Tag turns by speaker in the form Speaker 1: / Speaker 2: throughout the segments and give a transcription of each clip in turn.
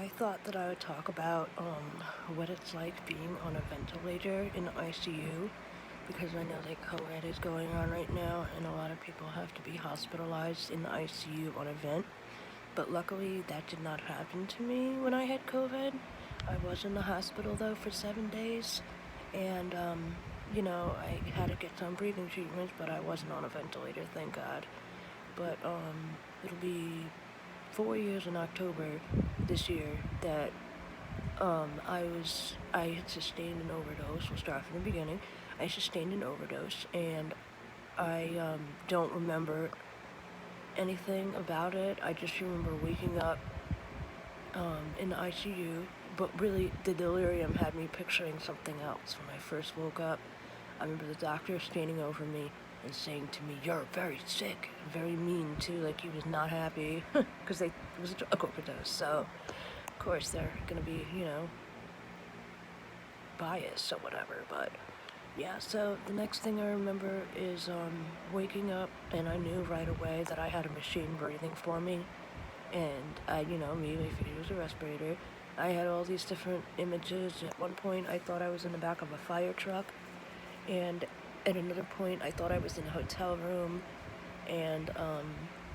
Speaker 1: I thought that I would talk about what it's like being on a ventilator in the ICU because I know that COVID is going on right now and a lot of people have to be hospitalized in the ICU on a vent. But luckily that did not happen to me when I had COVID. I was in the hospital though for 7 days and I had to get some breathing treatments, but I wasn't on a ventilator, thank God. But it'll be 4 years in October this year that I had sustained an overdose. We'll start from the beginning. I sustained an overdose, and I don't remember anything about it. I just remember waking up in the ICU, but really the delirium had me picturing something else. When I first woke up, I remember the doctor standing over me and saying to me, "You're very sick," very mean too, like he was not happy, because it was a drug overdose, so of course they're gonna be, biased or whatever, but yeah, so the next thing I remember is waking up, and I knew right away that I had a machine breathing for me, and me, if it was a respirator, I had all these different images. At one point, I thought I was in the back of a fire truck, and at another point, I thought I was in a hotel room, and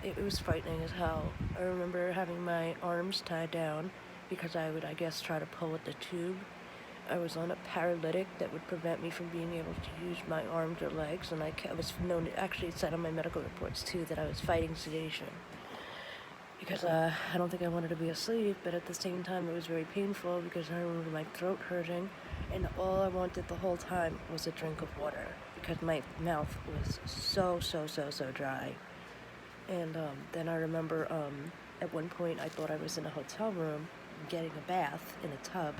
Speaker 1: it was frightening as hell. I remember having my arms tied down because I would, I guess, try to pull at the tube. I was on a paralytic that would prevent me from being able to use my arms or legs, and I was known, actually it said on my medical reports too, that I was fighting sedation. Because I don't think I wanted to be asleep, but at the same time it was very painful because I remember my throat hurting, and all I wanted the whole time was a drink of water because my mouth was so dry. And then I remember at one point I thought I was in a hotel room getting a bath in a tub,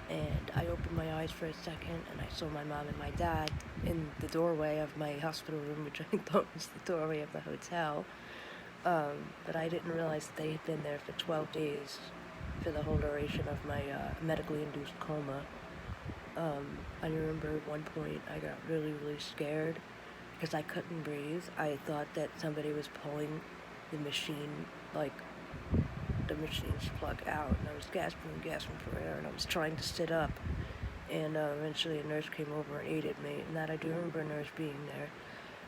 Speaker 1: and I opened my eyes for a second and I saw my mom and my dad in the doorway of my hospital room, which I thought was the doorway of the hotel. But I didn't realize that they had been there for 12 days for the whole duration of my medically induced coma. I remember at one point I got really scared because I couldn't breathe. I thought that somebody was pulling the machine, like the machine's plug out, and I was gasping for air, and I was trying to sit up, and eventually a nurse came over and aided me, and that I do remember a nurse being there.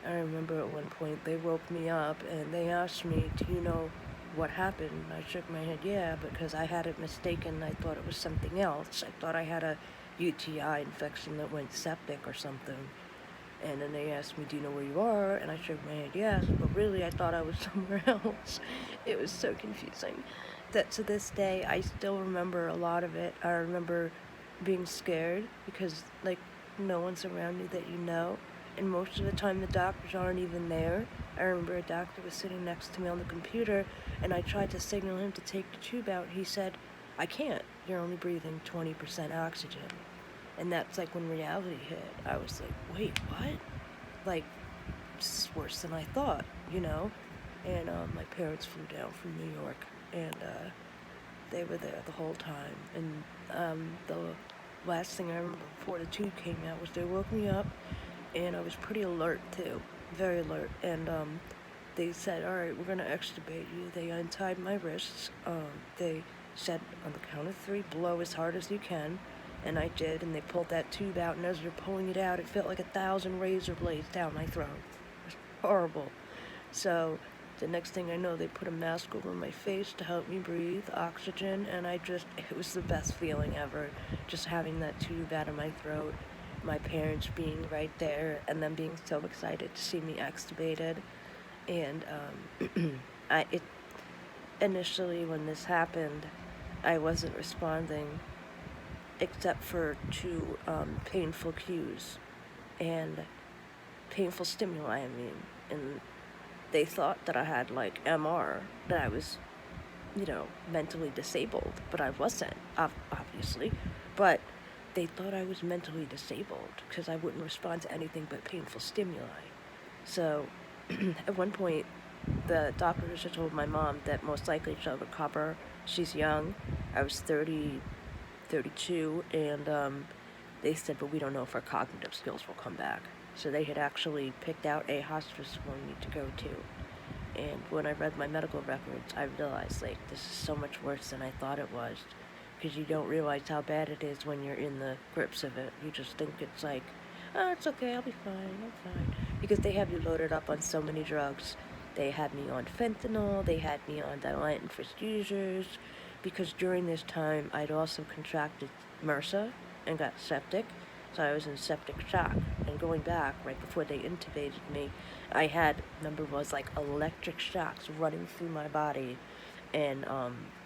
Speaker 1: I remember at one point they woke me up and they asked me, "Do you know what happened?" I shook my head, yeah, because I had it mistaken. I thought it was something else. I thought I had a UTI infection that went septic or something. And then they asked me, "Do you know where you are?" And I shook my head, yes, but really I thought I was somewhere else. It was so confusing that to this day I still remember a lot of it. I remember being scared because, like, no one's around you that you know. And most of the time the doctors aren't even there. I remember a doctor was sitting next to me on the computer, and I tried to signal him to take the tube out. He said, "I can't. You're only breathing 20% oxygen." And that's like when reality hit. I was like, wait, what? Like, this is worse than I thought, And my parents flew down from New York, and they were there the whole time. And the last thing I remember before the tube came out was they woke me up, and I was pretty alert too, very alert. And they said, "All right, we're gonna extubate you." They untied my wrists. They said, "On the count of 3, blow as hard as you can." And I did, and they pulled that tube out, and as they're pulling it out, it felt like 1,000 razor blades down my throat. It was horrible. So the next thing I know, they put a mask over my face to help me breathe, oxygen, and it was the best feeling ever, just having that tube out of my throat, my parents being right there, and them being so excited to see me extubated. And initially when this happened, I wasn't responding except for 2 painful cues and painful stimuli, and they thought that I had like MR, that I was, mentally disabled, but I wasn't, obviously, but they thought I was mentally disabled because I wouldn't respond to anything but painful stimuli. So at one point, the doctors had told my mom that most likely she'll recover. She's young. I was 32, and they said, "But we don't know if our cognitive skills will come back." So they had actually picked out a hospice for me to go to. And when I read my medical records, I realized, like, this is so much worse than I thought it was. Because you don't realize how bad it is when you're in the grips of it. You just think it's like, oh, it's okay, I'll be fine, I'm fine. Because they have you loaded up on so many drugs. They had me on fentanyl, they had me on dilatant transducers, because during this time I'd also contracted MRSA and got septic, so I was in septic shock. And going back, right before they intubated me, I had, number was like electric shocks running through my body, and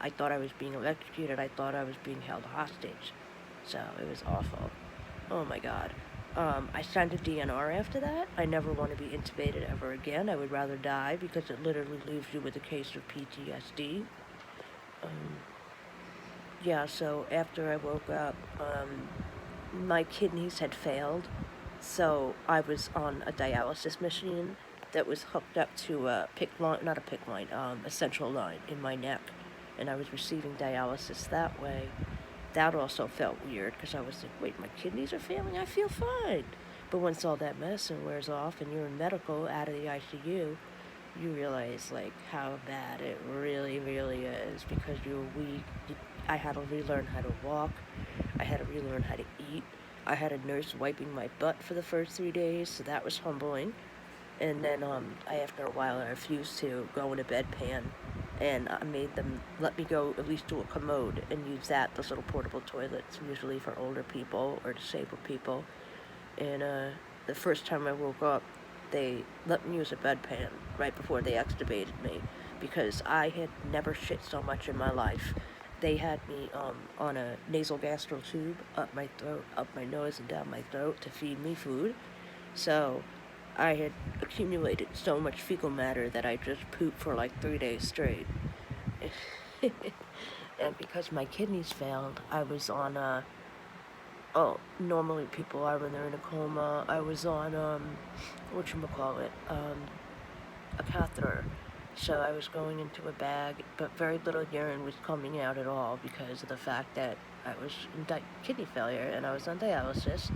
Speaker 1: I thought I was being electrocuted, I thought I was being held hostage, so it was awful. Oh my god. I signed a DNR after that. I never want to be intubated ever again. I would rather die because it literally leaves you with a case of PTSD. Yeah, so after I woke up, my kidneys had failed, so I was on a dialysis machine that was hooked up to a PICC line, not a PICC line, a central line in my neck, and I was receiving dialysis that way. That also felt weird because I was like, wait, my kidneys are failing? I feel fine. But once all that medicine wears off and you're in medical out of the ICU, you realize like how bad it really, really is because you're weak. I had to relearn how to walk. I had to relearn how to eat. I had a nurse wiping my butt for the first 3 days, so that was humbling. And then after a while, I refused to go in a bedpan, and I made them let me go at least to a commode and use that, those little portable toilets, usually for older people or disabled people. And the first time I woke up, they let me use a bedpan right before they extubated me, because I had never shit so much in my life. They had me on a nasal gastral tube up my throat, up my nose and down my throat to feed me food. So I had accumulated so much fecal matter that I just pooped for like 3 days straight. And because my kidneys failed, I was on normally people are when they're in a coma. I was on, whatchamacallit, a catheter. So I was going into a bag, but very little urine was coming out at all because of the fact that I was in kidney failure and I was on dialysis.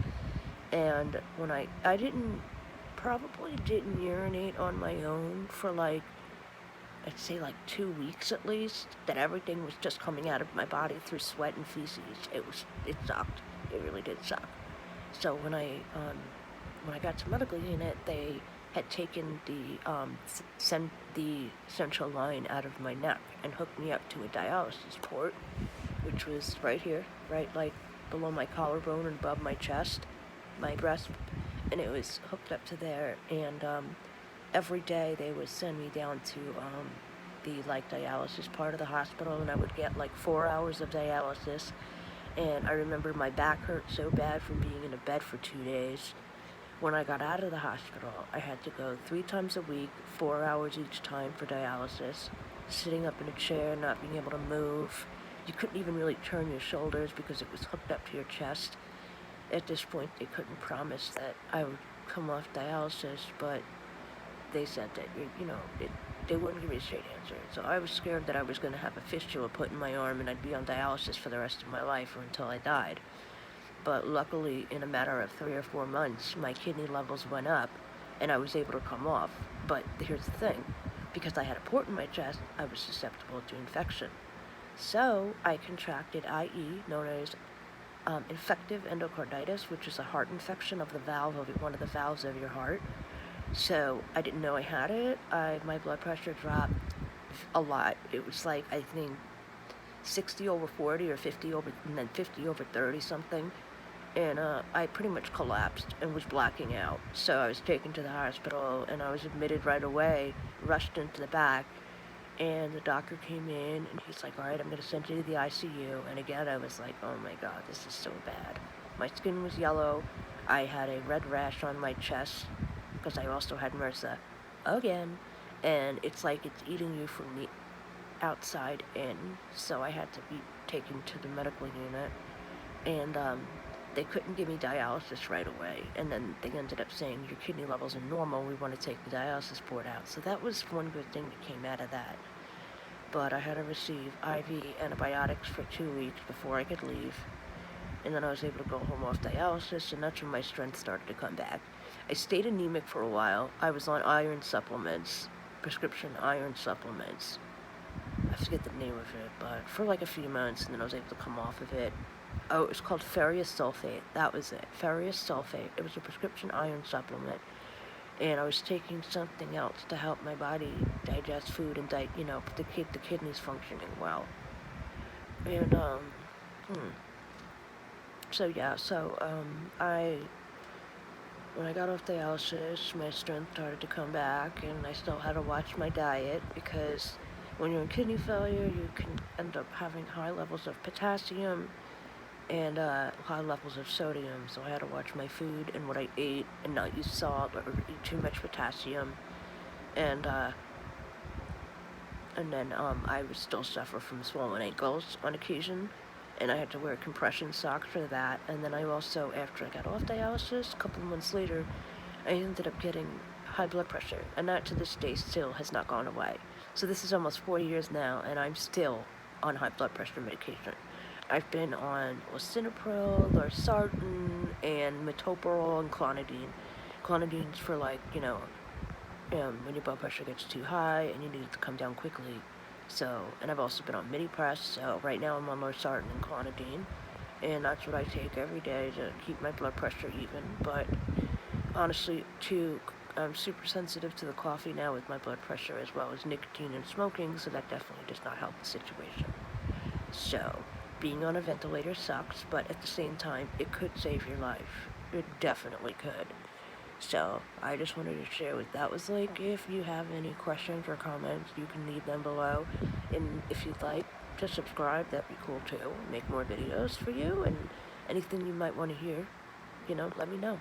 Speaker 1: And when I probably didn't urinate on my own for like, I'd say like 2 weeks at least, that everything was just coming out of my body through sweat and feces. It sucked. It really did suck. So when I got to medical unit, they had taken the central line out of my neck and hooked me up to a dialysis port, which was right here, right like below my collarbone and above my chest, my breast, and it was hooked up to there. And every day they would send me down to the like dialysis part of the hospital, and I would get like 4 hours of dialysis. And I remember my back hurt so bad from being in a bed for 2 days. When I got out of the hospital, I had to go 3 times a week, 4 hours each time for dialysis, sitting up in a chair, not being able to move. You couldn't even really turn your shoulders because it was hooked up to your chest. At this point, they couldn't promise that I would come off dialysis, but they said that, they wouldn't give me a straight answer. So I was scared that I was going to have a fistula put in my arm and I'd be on dialysis for the rest of my life or until I died. But luckily, in a matter of 3 or 4 months, my kidney levels went up and I was able to come off. But here's the thing, because I had a port in my chest, I was susceptible to infection. So I contracted IE, known as infective endocarditis, which is a heart infection of the valve of one of the valves of your heart. So I didn't know I had it. My blood pressure dropped a lot. It was like, I think, 60/40 or 50/, and then 50/30 something. And I pretty much collapsed and was blacking out. So I was taken to the hospital and I was admitted right away, rushed into the back. And the doctor came in and he's like, all right, I'm going to send you to the ICU. And again, I was like, oh my God, this is so bad. My skin was yellow. I had a red rash on my chest because I also had MRSA again. And it's like it's eating you from the outside in. So I had to be taken to the medical unit. And they couldn't give me dialysis right away. And then they ended up saying, your kidney levels are normal. We want to take the dialysis port out. So that was one good thing that came out of that. But I had to receive IV antibiotics for 2 weeks before I could leave. And then I was able to go home off dialysis, and that's when my strength started to come back. I stayed anemic for a while. I was on iron supplements, prescription iron supplements. I forget the name of it, but for like a few months, and then I was able to come off of it. Oh, it was called ferrous sulfate. That was it. Ferrous sulfate. It was a prescription iron supplement. And I was taking something else to help my body digest food and, to keep the kidneys functioning well. And, when I got off dialysis, my strength started to come back, and I still had to watch my diet because when you're in kidney failure, you can end up having high levels of potassium and high levels of sodium, so I had to watch my food and what I ate and not use salt or eat too much potassium. And then I would still suffer from swollen ankles on occasion, and I had to wear compression socks for that. And then I also, after I got off dialysis, a couple of months later, I ended up getting high blood pressure, and that to this day still has not gone away. So this is almost 4 years now, and I'm still on high blood pressure medication. I've been on lisinopril, losartan, and metoprolol and clonidine. Clonidine's for when your blood pressure gets too high and you need it to come down quickly. So, and I've also been on mini-press, so right now I'm on losartan and clonidine, and that's what I take every day to keep my blood pressure even. But honestly, too, I'm super sensitive to the coffee now with my blood pressure, as well as nicotine and smoking, so that definitely does not help the situation. So, being on a ventilator sucks, but at the same time, it could save your life. It definitely could. So, I just wanted to share what that was like. If you have any questions or comments, you can leave them below. And if you'd like to subscribe, that'd be cool too. Make more videos for you, and anything you might want to hear, let me know.